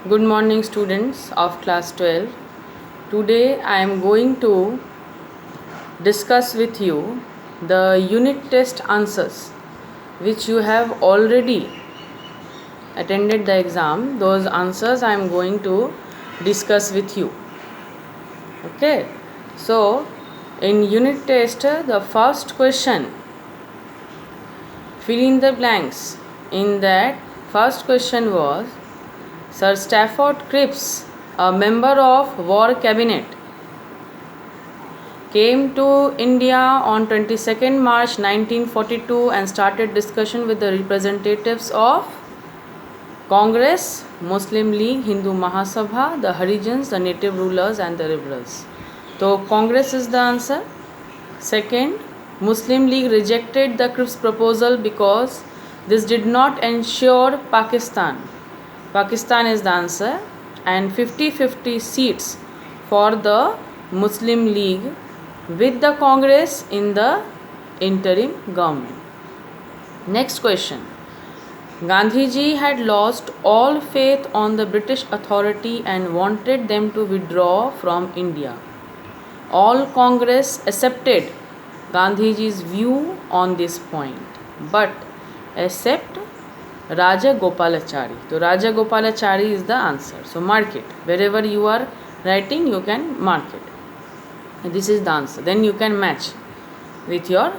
Good morning, students of class 12. Today I am going to discuss with you the unit test answers which you have already attended the exam. Those answers I am going to discuss with you. Okay, so in unit test, the first question, fill in the blanks. In that first question was, Sir Stafford Cripps, a member of War Cabinet, came to India on 22nd March 1942 and started discussion with the representatives of Congress, Muslim League, Hindu Mahasabha, the Harijans, the native rulers and the liberals. So Congress is the answer. Second, Muslim League rejected the Cripps proposal because this did not ensure Pakistan. Pakistan is the answer, and 50-50 seats for the Muslim League with the Congress in the interim government. Next question. Gandhiji had lost all faith on the British authority and wanted them to withdraw from India. All Congress accepted Gandhiji's view on this point, but except Raja Gopalachari. So Raja Gopalachari is the answer. So mark it. Wherever you are writing, you can mark it. This is the answer. Then you can match with your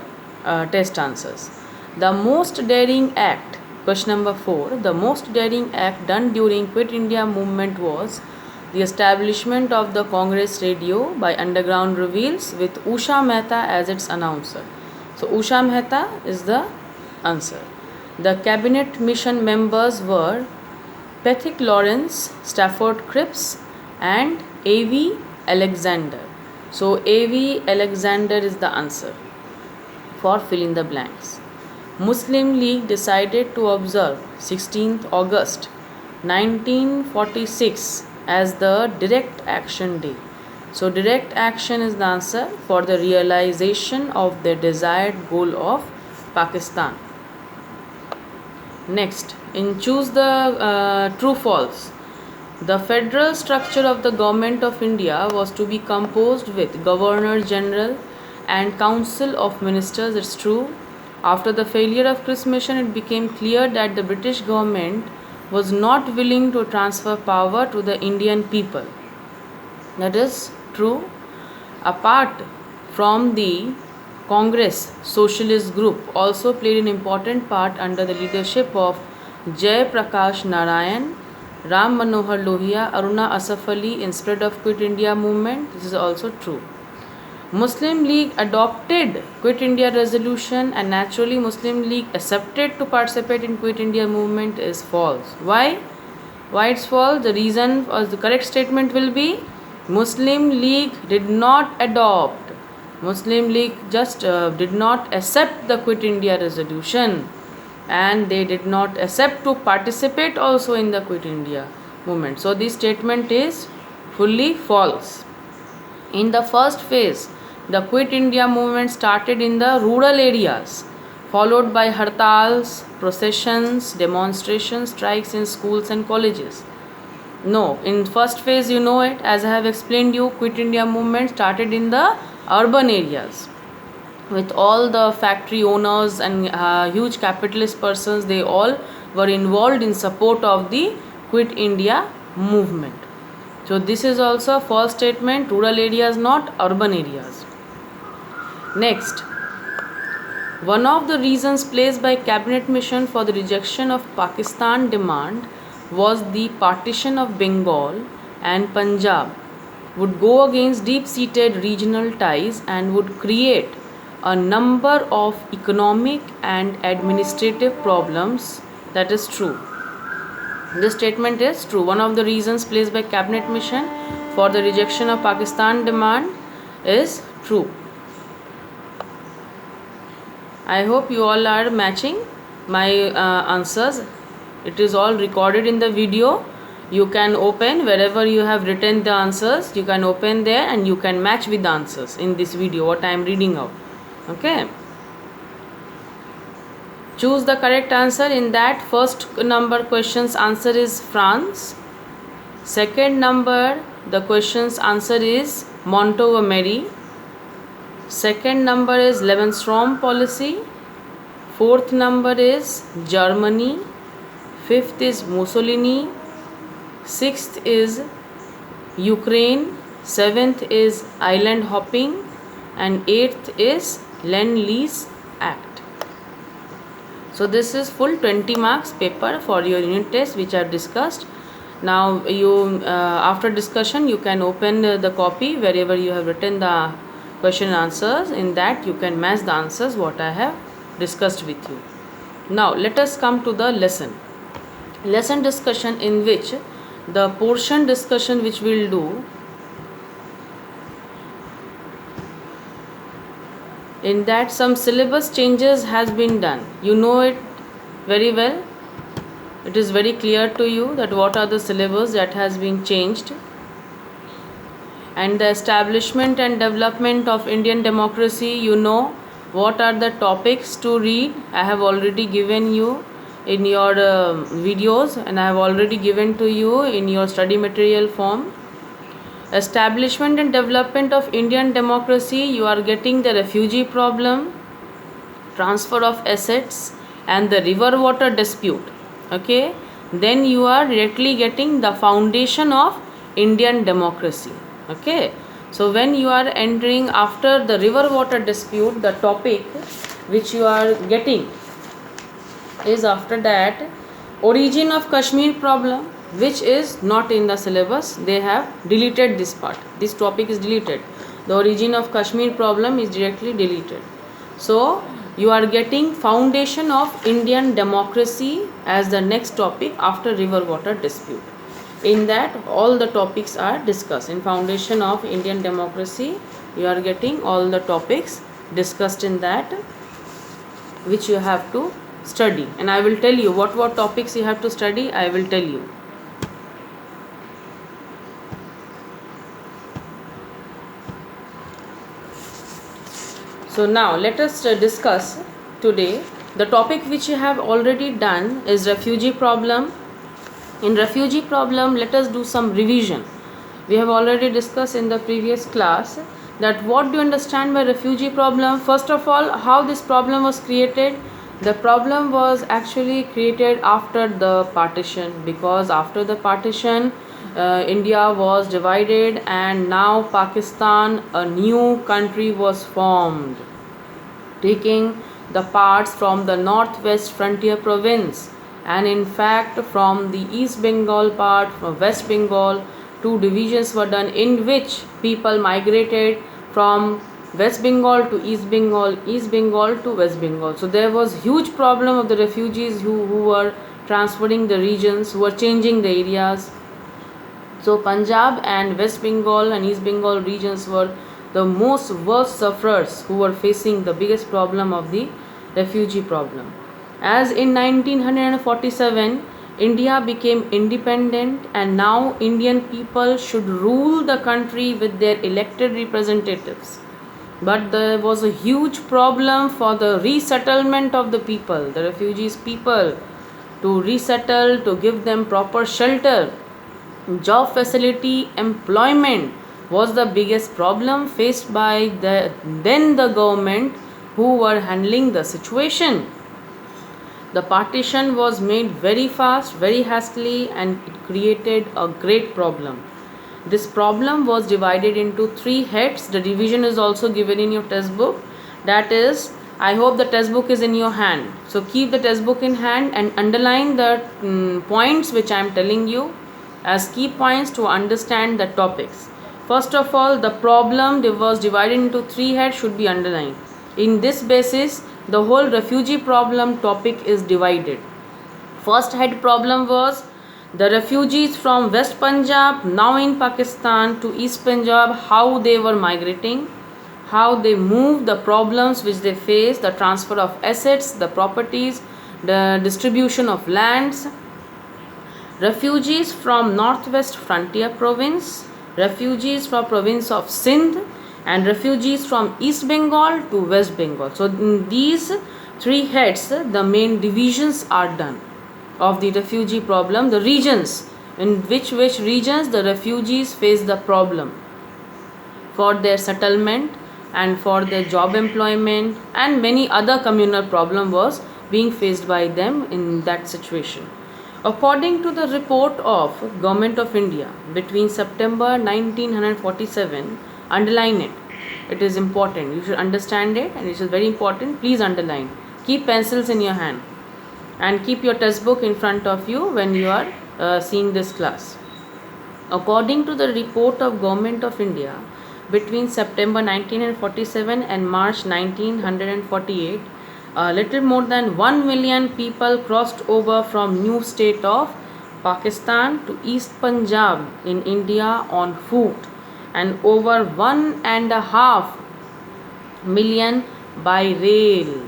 test answers. The most daring act, question number 4, the most daring act done during Quit India movement was the establishment of the Congress radio by Underground Reveals with Usha Mehta as its announcer. So Usha Mehta is the answer. The cabinet mission members were Pethick Lawrence, Stafford Cripps and A.V. Alexander. So A.V. Alexander is the answer for fill in the blanks. Muslim League decided to observe 16th August 1946 as the Direct Action Day. So Direct Action is the answer for the realization of the desired goal of Pakistan. Next, in choose the true false. The federal structure of the government of India was to be composed with Governor General and Council of Ministers. It's true. After the failure of Cripps mission, it became clear that the British government was not willing to transfer power to the Indian people. That is true. Apart from the Congress, Socialist group also played an important part under the leadership of Jay Prakash Narayan, Ram Manohar Lohia, Aruna Asaf Ali in spread of Quit India movement. This is also true. Muslim League adopted Quit India resolution and naturally Muslim League accepted to participate in Quit India movement is false. Why? Why it's false? The reason or the correct statement will be Muslim League did not adopt. Muslim League just did not accept the Quit India resolution and they did not accept to participate also in the Quit India movement. So this statement is fully false. In the first phase, the Quit India movement started in the rural areas, followed by hartals, processions, demonstrations, strikes in schools and colleges. No, in first phase you know it, as I have explained you, Quit India movement started in the urban areas with all the factory owners and huge capitalist persons. They all were involved in support of the Quit India movement. So this is also a false statement. Rural areas, not urban areas. Next, one of the reasons placed by cabinet mission for the rejection of Pakistan demand was the partition of Bengal and Punjab would go against deep-seated regional ties and would create a number of economic and administrative problems. That is true. This statement is true. One of the reasons placed by cabinet mission for the rejection of Pakistan demand is true. I hope you all are matching my answers. It is all recorded in the video. You can open wherever you have written the answers. You can open there and you can match with the answers in this video what I am reading out. Okay. Choose the correct answer. In that first number questions answer is France. Second number, the question's answer is Montgomery. Second number is Lebensraum policy. Fourth number is Germany. Fifth is Mussolini. Sixth is Ukraine. Seventh is island hopping. And eighth is Lend-Lease Act. So this is full 20 marks paper for your unit test which I have discussed. Now you after discussion you can open the copy wherever you have written the question and answers. In that you can match the answers what I have discussed with you. Now let us come to the lesson discussion, in which the portion discussion which we will do, in that some syllabus changes has been done. You know it very well. It is very clear to you that what are the syllabus that has been changed. And the establishment and development of Indian democracy, you know what are the topics to read. I have already given you in your videos, and I have already given to you in your study material form. Establishment and development of Indian democracy, you are getting the refugee problem, transfer of assets, and the river water dispute. Okay, then you are directly getting the foundation of Indian democracy. Okay, so when you are entering after the river water dispute, the topic which you are getting is after that origin of Kashmir problem, which is not in the syllabus. They have deleted this part. This topic is deleted. The origin of Kashmir problem is directly deleted. So you are getting foundation of Indian democracy as the next topic after river water dispute. In that all the topics are discussed. In foundation of Indian democracy you are getting all the topics discussed in that, which you have to study. And I will tell you what topics you have to study. I will tell you. So now let us discuss today the topic which you have already done is refugee problem. In refugee problem, let us do some revision. We have already discussed in the previous class that what do you understand by refugee problem. First of all, how this problem was created. The problem was actually created after the partition, because after the partition India was divided and now Pakistan, a new country, was formed, taking the parts from the northwest frontier province, and in fact from the East Bengal part, from West Bengal, two divisions were done in which people migrated from West Bengal to East Bengal, East Bengal to West Bengal. So there was huge problem of the refugees who were transferring the regions, who were changing the areas. So Punjab and West Bengal and East Bengal regions were the most worst sufferers, who were facing the biggest problem of the refugee problem. As in 1947 India became independent, and now Indian people should rule the country with their elected representatives. But there was a huge problem for the resettlement of the people, the refugees people, to resettle, to give them proper shelter, job facility, employment was the biggest problem faced by the government who were handling the situation. The partition was made very fast, very hastily, and it created a great problem. This problem was divided into 3 heads. The division is also given in your textbook. That is, I hope the textbook is in your hand. So keep the textbook in hand and underline the points which I am telling you as key points to understand the topics. First of all, the problem was divided into 3 heads should be underlined. In this basis, the whole refugee problem topic is divided. First head problem was the refugees from West Punjab, now in Pakistan, to East Punjab, how they were migrating, how they moved, the problems which they faced, the transfer of assets, the properties, the distribution of lands. Refugees from Northwest Frontier Province, refugees from province of Sindh, and refugees from East Bengal to West Bengal. So in these 3 heads, the main divisions are done of the refugee problem, the regions in which regions the refugees face the problem for their settlement and for their job employment, and many other communal problem was being faced by them in that situation. According to the report of Government of India between September 1947, underline it. It is important. You should understand it, and it is very important. Please underline. Keep pencils in your hand and keep your textbook in front of you when you are seeing this class. According to the report of Government of India between September 1947 and March 1948, a little more than 1 million people crossed over from new state of Pakistan to East Punjab in India on foot, and over 1.5 million by rail,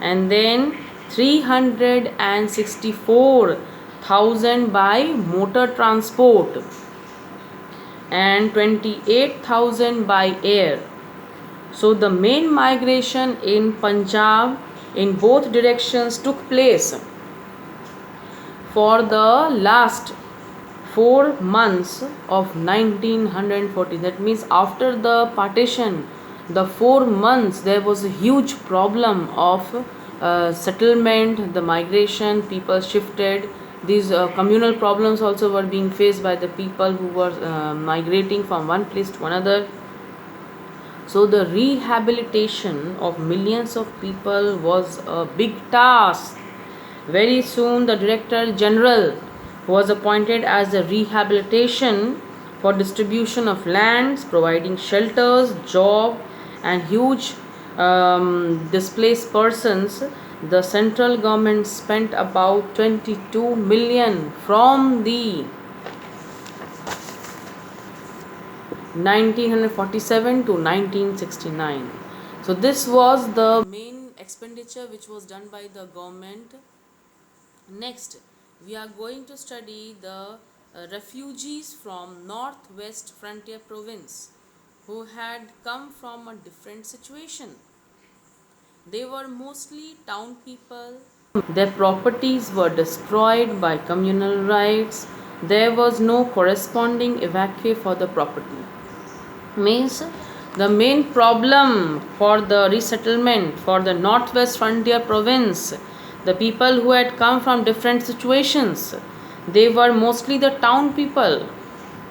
and then 364,000 by motor transport and 28,000 by air. So the main migration in Punjab in both directions took place for the last 4 months of 1940. That means after the partition, the 4 months there was a huge problem of settlement, the migration, people shifted. These communal problems also were being faced by the people who were migrating from one place to another. So the rehabilitation of millions of people was a big task. Very soon the Director General was appointed as the rehabilitation for distribution of lands, providing shelters, job, and huge displaced persons. The central government spent about 22 million from the 1947 to 1969. So this was the main expenditure which was done by the government. Next, we are going to study the refugees from Northwest Frontier Province who had come from a different situation. They were mostly town people. Their properties were destroyed by communal riots. There was no corresponding evacuee for the property. Means the main problem for the resettlement for the Northwest Frontier Province, the people who had come from different situations, they were mostly the town people.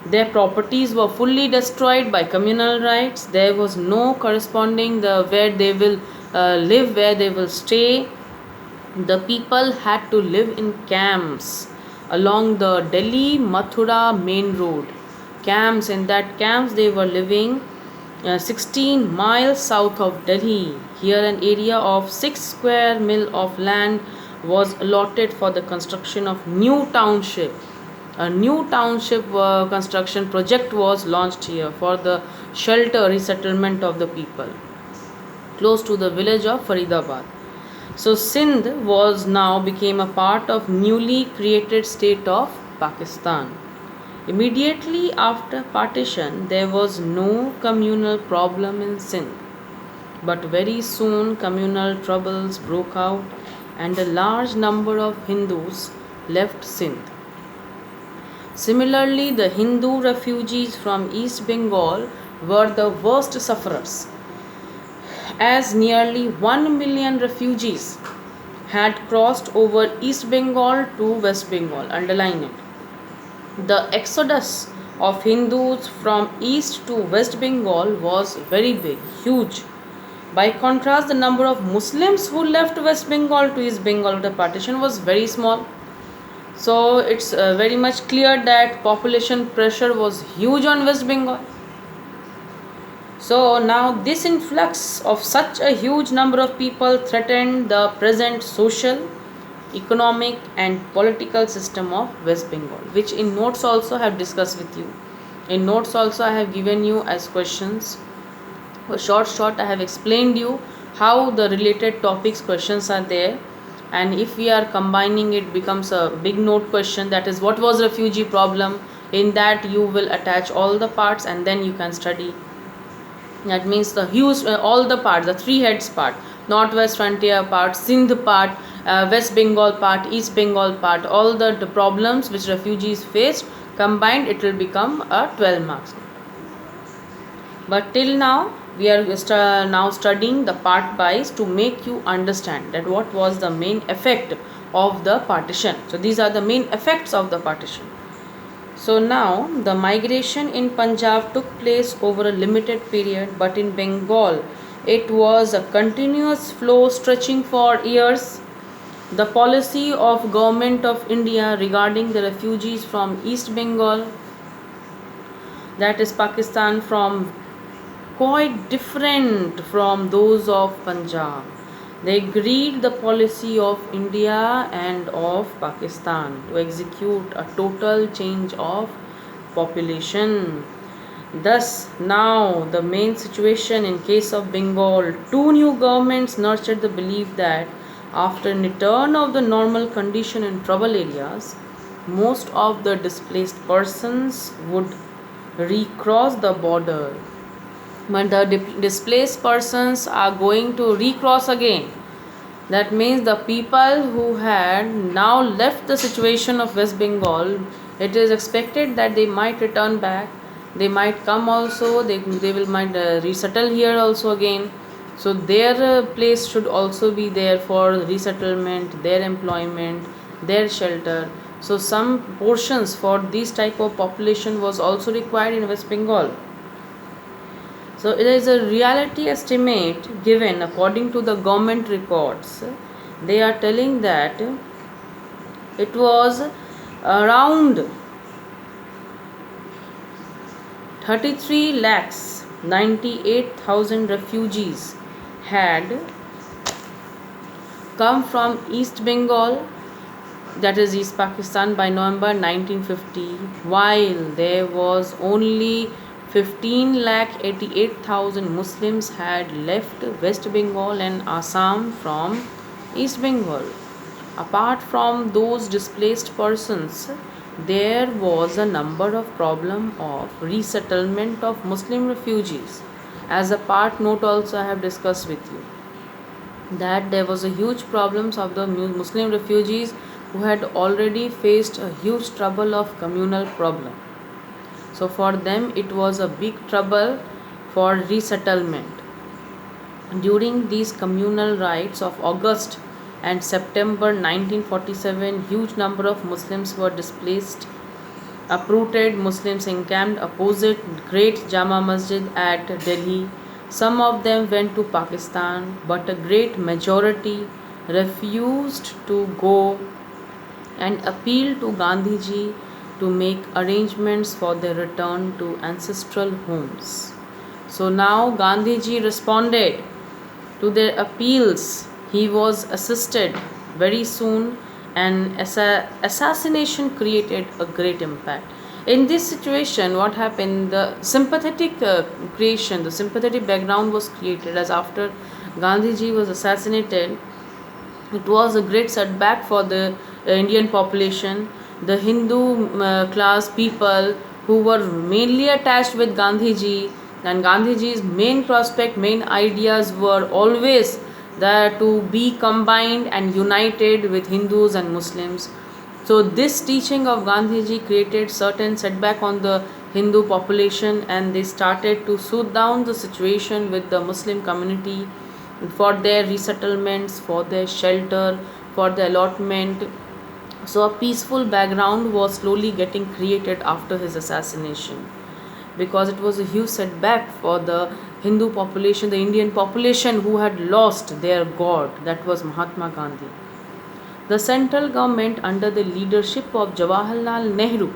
Their properties were fully destroyed by communal riots. There was no corresponding where they will live, where they will stay. The people had to live in camps along the Delhi Mathura main road. Camps, in that camps they were living 16 miles south of Delhi. Here an area of 6 square mil of land was allotted for the construction of new township. A new township construction project was launched here for the shelter resettlement of the people close to the village of Faridabad. So Sindh was now became a part of newly created state of Pakistan. Immediately after partition, there was no communal problem in Sindh. But very soon communal troubles broke out and a large number of Hindus left Sindh. Similarly, the Hindu refugees from East Bengal were the worst sufferers, as nearly 1 million refugees had crossed over East Bengal to West Bengal. Underline it. The exodus of Hindus from East to West Bengal was very big, huge. By contrast, the number of Muslims who left West Bengal to East Bengal after partition was very small. So it's very much clear that population pressure was huge on West Bengal. So now this influx of such a huge number of people threatened the present social, economic and political system of West Bengal, which in notes also I have discussed with you. In notes also I have given you as questions. For short I have explained you how the related topics questions are there, and if we are combining it becomes a big note question, that is what was refugee problem. In that you will attach all the parts and then you can study. That means the huge all the parts, the three heads part, Northwest Frontier part, Sindh part, West Bengal part, East Bengal part, all the problems which refugees faced combined, it will become a 12 marks. But till now we are now studying the part wise to make you understand that what was the main effect of the partition. So these are the main effects of the partition. So now the migration in Punjab took place over a limited period, but in Bengal it was a continuous flow stretching for years. The policy of Government of India regarding the refugees from East Bengal, that is Pakistan, from quite different from those of Punjab. They agreed the policy of India and of Pakistan to execute a total change of population. Thus, now the main situation in case of Bengal, two new governments nurtured the belief that after return of the normal condition in trouble areas, most of the displaced persons would recross the border. But the displaced persons are going to recross again. That means the people who had now left the situation of West Bengal, it is expected that they might return back. They might come also, they will might resettle here also again. So their place should also be there for resettlement, their employment, their shelter. So some portions for this type of population was also required in West Bengal. So it is a reality estimate given according to the government records. They are telling that it was around 33 lakhs 98,000 refugees had come from East Bengal, that is East Pakistan, by November 1950, while there was only 15 lakh 88,000 Muslims had left West Bengal and Assam from East Bengal. Apart from those displaced persons, there was a number of problem of resettlement of Muslim refugees. As a part note also I have discussed with you that there was a huge problems of the Muslim refugees who had already faced a huge trouble of communal problem. So for them it was a big trouble for resettlement. During these communal riots of August and September 1947, huge number of Muslims were displaced. Uprooted Muslims encamped opposite Great Jama Masjid at Delhi. Some of them went to Pakistan, but a great majority refused to go and appealed to Gandhiji to make arrangements for their return to ancestral homes. So now Gandhiji responded to their appeals. He was assisted very soon, and assassination created a great impact. In this situation, what happened? The sympathetic creation, the sympathetic background was created as after Gandhiji was assassinated. It was a great setback for the Indian population. The Hindu class people who were mainly attached with Gandhiji, and Gandhiji's main prospect, main ideas were always that to be combined and united with Hindus and Muslims. So this teaching of Gandhiji created certain setback on the Hindu population, and they started to soothe down the situation with the Muslim community for their resettlements, for their shelter, for the allotment. So a peaceful background was slowly getting created after his assassination, because it was a huge setback for the Hindu population, the Indian population who had lost their god, that was Mahatma Gandhi. The central government under the leadership of Jawaharlal Nehru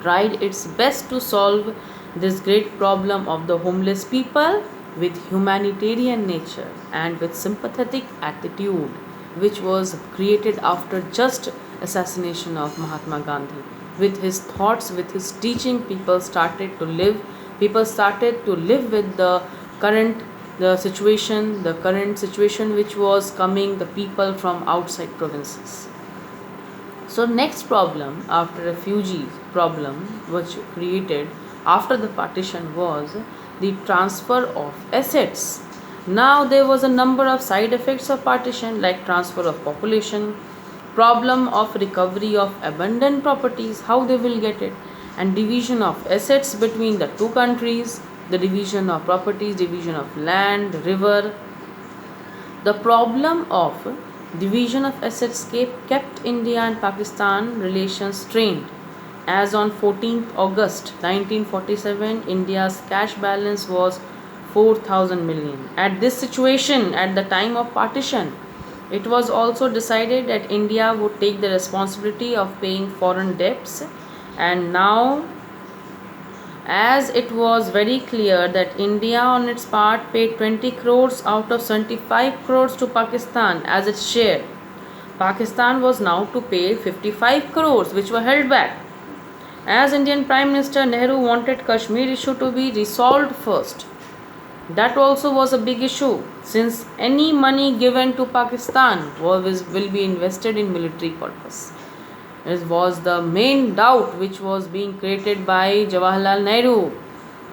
tried its best to solve this great problem of the homeless people with humanitarian nature and with sympathetic attitude, which was created after just assassination of Mahatma Gandhi. With his thoughts, with his teaching, people started to live with the current situation which was coming, the people from outside provinces. So next problem after refugees problem which created after the partition was the transfer of assets Now there was a number of side effects of partition like transfer of population, problem of recovery of abandoned properties, how they will get it, and division of assets between the two countries, the division of properties, division of land, river. The problem of division of assets kept India and Pakistan relations strained. As on 14th August 1947, India's cash balance was 4,000 million. At this situation, at the time of partition, it was also decided that India would take the responsibility of paying foreign debts, and now, as it was very clear that India on its part paid 20 crores out of 75 crores to Pakistan as its share, Pakistan was now to pay 55 crores which were held back. As Indian Prime Minister Nehru wanted Kashmir issue to be resolved first. That also was a big issue, since any money given to Pakistan will be invested in military purpose. It was the main doubt which was being created by Jawaharlal Nehru.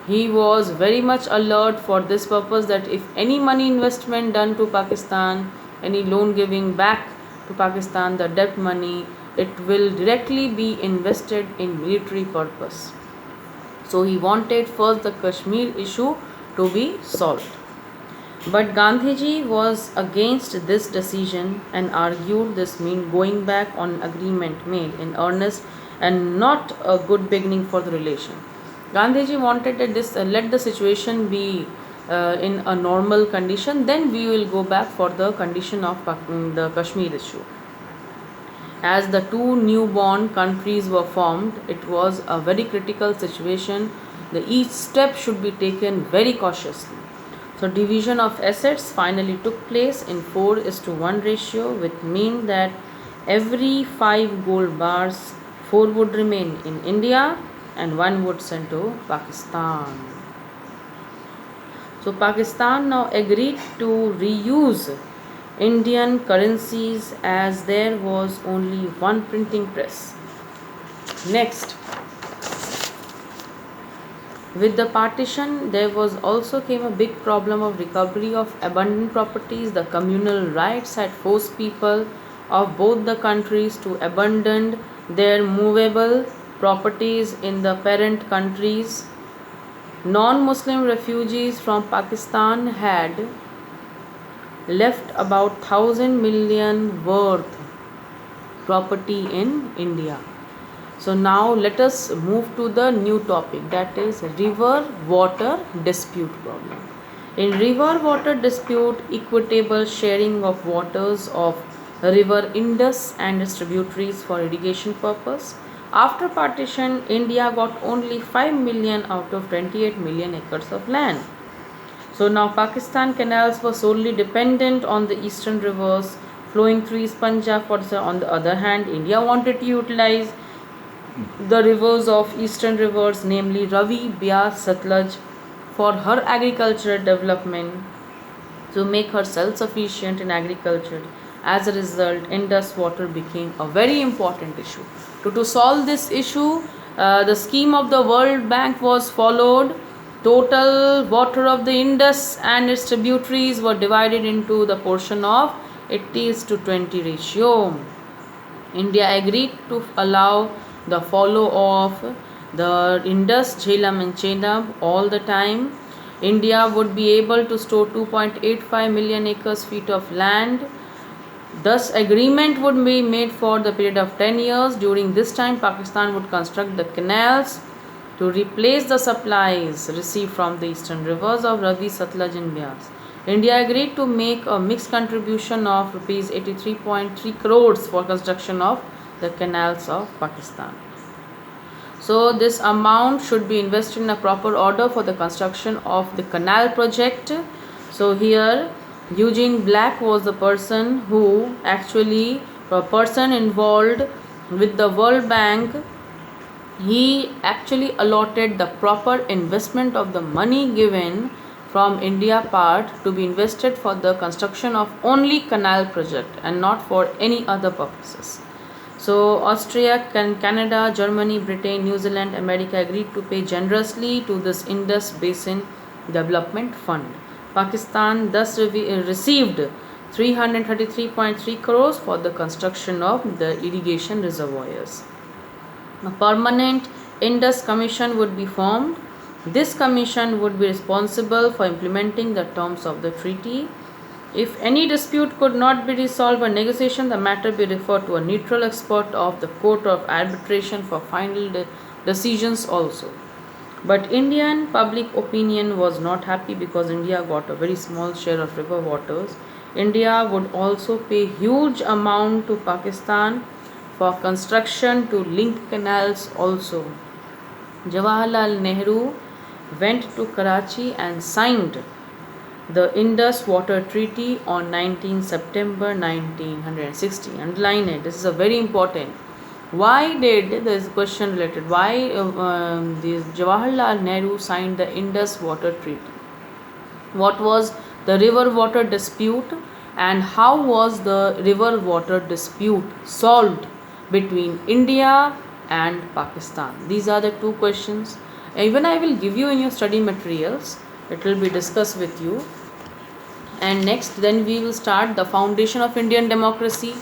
He was very much alert for this purpose, that if any money investment done to Pakistan, any loan giving back to Pakistan, the debt money, it will directly be invested in military purpose. So he wanted first the Kashmir issue to be solved. But Gandhiji was against this decision and argued this meant going back on agreement made in earnest and not a good beginning for the relation. Gandhiji wanted that let the situation be in a normal condition, then we will go back for the condition of the Kashmir issue. As the two newborn countries were formed, it was a very critical situation. Each step should be taken very cautiously. So division of assets finally took place in 4:1 ratio, which means that every 5 gold bars, 4 would remain in India and 1 would send to Pakistan. So Pakistan now agreed to reuse Indian currencies as there was only one printing press. Next, with the partition, there was also came a big problem of recovery of abandoned properties. The communal rights had forced people of both the countries to abandon their movable properties in the parent countries. Non-Muslim refugees from Pakistan had left about 1,000 million worth property in India. So now let us move to the new topic, that is river water dispute problem. In river water dispute, equitable sharing of waters of river Indus and its tributaries for irrigation purpose. After partition, India got only 5 million out of 28 million acres of land. So now Pakistan canals were solely dependent on the eastern rivers flowing through East Punjab. On the other hand, India wanted to utilize the rivers of eastern rivers, namely Ravi, Beas, Satluj, for her agricultural development, to make her self-sufficient in agriculture. As a result, Indus water became a very important issue. To solve this issue, the scheme of the World Bank was followed. Total water of the Indus and its tributaries were divided into the portion of 80:20 ratio. India agreed to allow the follow of the Indus, Jhelum and Chenab all the time. India would be able to store 2.85 million acres feet of land. Thus, agreement would be made for the period of 10 years. During this time, Pakistan would construct the canals to replace the supplies received from the eastern rivers of Ravi, Satluj and Beas. India agreed to make a mixed contribution of rupees 83.3 crores for construction of the canals of Pakistan. So this amount should be invested in a proper order for the construction of the canal project. So here Eugene Black was the person who actually, a person involved with the World Bank. He actually allotted the proper investment of the money given from India part to be invested for the construction of only canal project and not for any other purposes. So Austria, Canada, Germany, Britain, New Zealand, America agreed to pay generously to this Indus Basin Development Fund. Pakistan thus received 333.3 crores for the construction of the irrigation reservoirs. A permanent Indus Commission would be formed. This commission would be responsible for implementing the terms of the treaty. If any dispute could not be resolved by negotiation, the matter be referred to a neutral expert of the Court of Arbitration for final decisions also. But Indian public opinion was not happy because India got a very small share of river waters. India would also pay huge amount to Pakistan for construction to link canals also. Jawaharlal Nehru went to Karachi and signed the Indus Water Treaty on 19 September 1960. Underline it. This is a very important. Why did this question related? Why this Jawaharlal Nehru signed the Indus Water Treaty? What was the river water dispute, and how was the river water dispute solved between India and Pakistan? These are the two questions. Even I will give you in your study materials. It will be discussed with you. And next, then we will start the foundation of Indian democracy.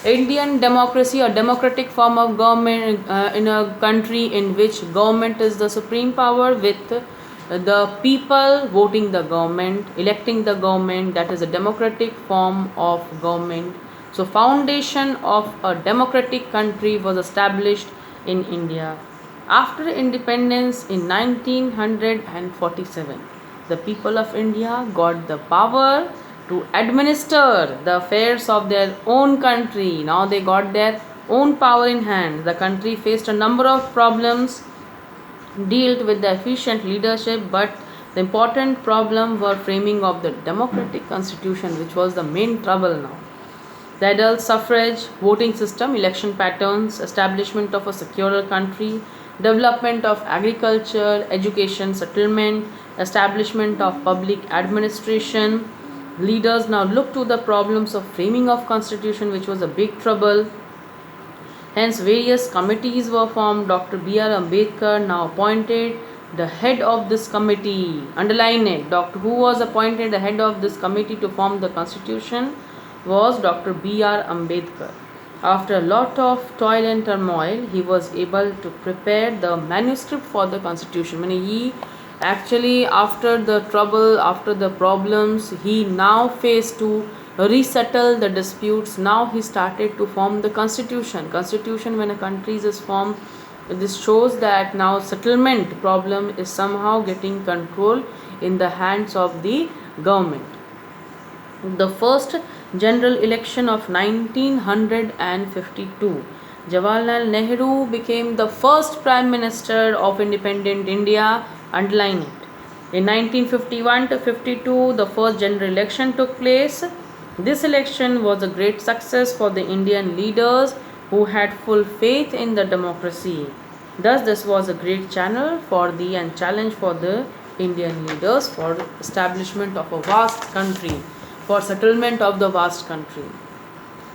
Indian democracy, a democratic form of government in a country in which government is the supreme power, with the people voting the government, electing the government. That is a democratic form of government. So foundation of a democratic country was established in India after independence in 1947. The people of India got the power to administer the affairs of their own country. Now they got their own power in hand. The country faced a number of problems, dealt with the efficient leadership, but the important problem were framing of the democratic constitution, which was the main trouble now. The adult suffrage, voting system, election patterns, establishment of a securer country, development of agriculture, education, settlement, establishment of public administration. Leaders now looked to the problems of framing of constitution, which was a big trouble. Hence various committees were formed. Dr. B.R. Ambedkar now appointed the head of this committee. Underline it. Who was appointed the head of this committee to form the constitution was Dr. B.R. Ambedkar. After a lot of toil and turmoil, he was able to prepare the manuscript for the constitution. Meaning he actually, after the trouble, after the problems, he now faced to resettle the disputes. Now he started to form the constitution. Constitution, when a country is formed, this shows that now settlement problem is somehow getting control in the hands of the government. The first general election of 1952, Jawaharlal Nehru became the first Prime Minister of independent India. Underline it. In 1951 to 52, the first general election took place. This election was a great success for the Indian leaders who had full faith in the democracy. Thus, this was a great channel for the and challenge for the Indian leaders for establishment of a vast country, for settlement of the vast country.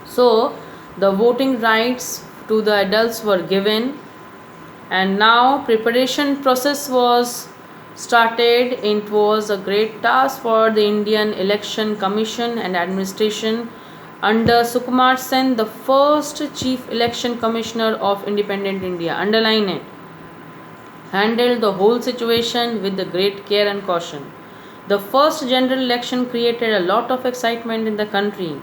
So, the voting rights to the adults were given, and now preparation process was started. It was a great task for the Indian Election Commission and administration under Sukumar Sen, the first Chief Election Commissioner of independent India. Underline it. Handled the whole situation with the great care and caution. The first general election created a lot of excitement in the country.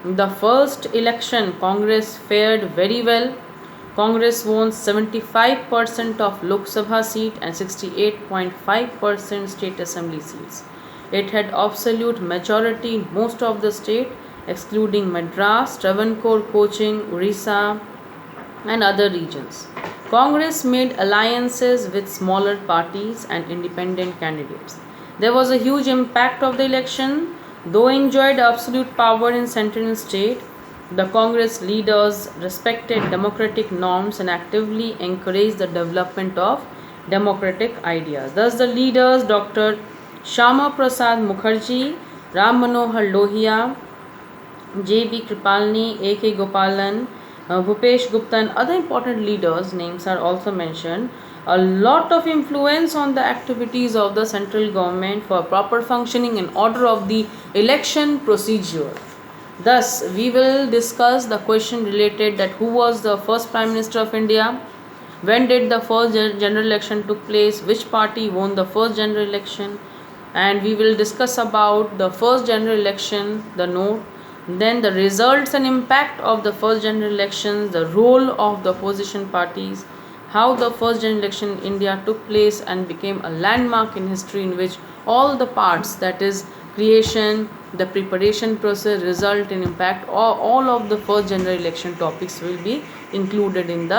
In the first election, Congress fared very well. Congress won 75% of Lok Sabha seat and 68.5% state assembly seats. It had absolute majority in most of the state, excluding Madras, Travancore, Cochin, Orissa and other regions. Congress made alliances with smaller parties and independent candidates. There was a huge impact of the election. Though enjoyed absolute power in central and state, the Congress leaders respected democratic norms and actively encouraged the development of democratic ideas. Thus, the leaders Dr. Shyama Prasad Mukherjee, Ram Manohar Lohia, J.B. Kripalani, A.K. Gopalan, Bhupesh Gupta and other important leaders' names are also mentioned. A lot of influence on the activities of the central government for proper functioning and order of the election procedure. Thus, we will discuss the question related that who was the first Prime Minister of India, when did the first general election took place, which party won the first general election, and we will discuss about the first general election, the note, then the results and impact of the first general elections, the role of the opposition parties, how the first general election in India took place and became a landmark in history in which all the parts, that is creation, the preparation process, result and impact, all of the first general election topics will be included in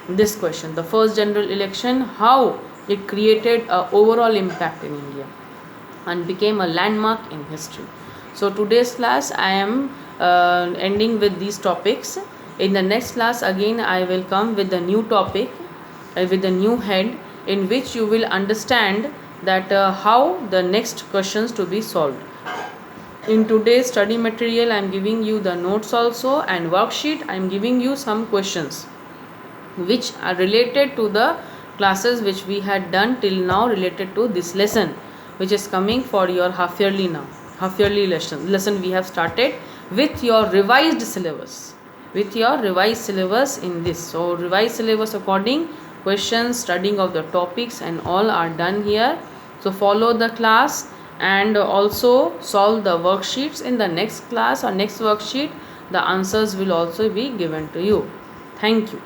this question. The first general election, how it created a overall impact in India and became a landmark in history. So today's class I am ending with these topics. In the next class again I will come with a new topic, with a new head, in which you will understand that how the next questions to be solved. In today's study material I am giving you the notes also, and worksheet I am giving you some questions which are related to the classes which we had done till now related to this lesson, which is coming for your half yearly now. Half yearly lesson we have started with your revised syllabus. With your revised syllabus in this. So revised syllabus according, questions, studying of the topics and all are done here. So follow the class and also solve the worksheets in the next class or next worksheet. The answers will also be given to you. Thank you.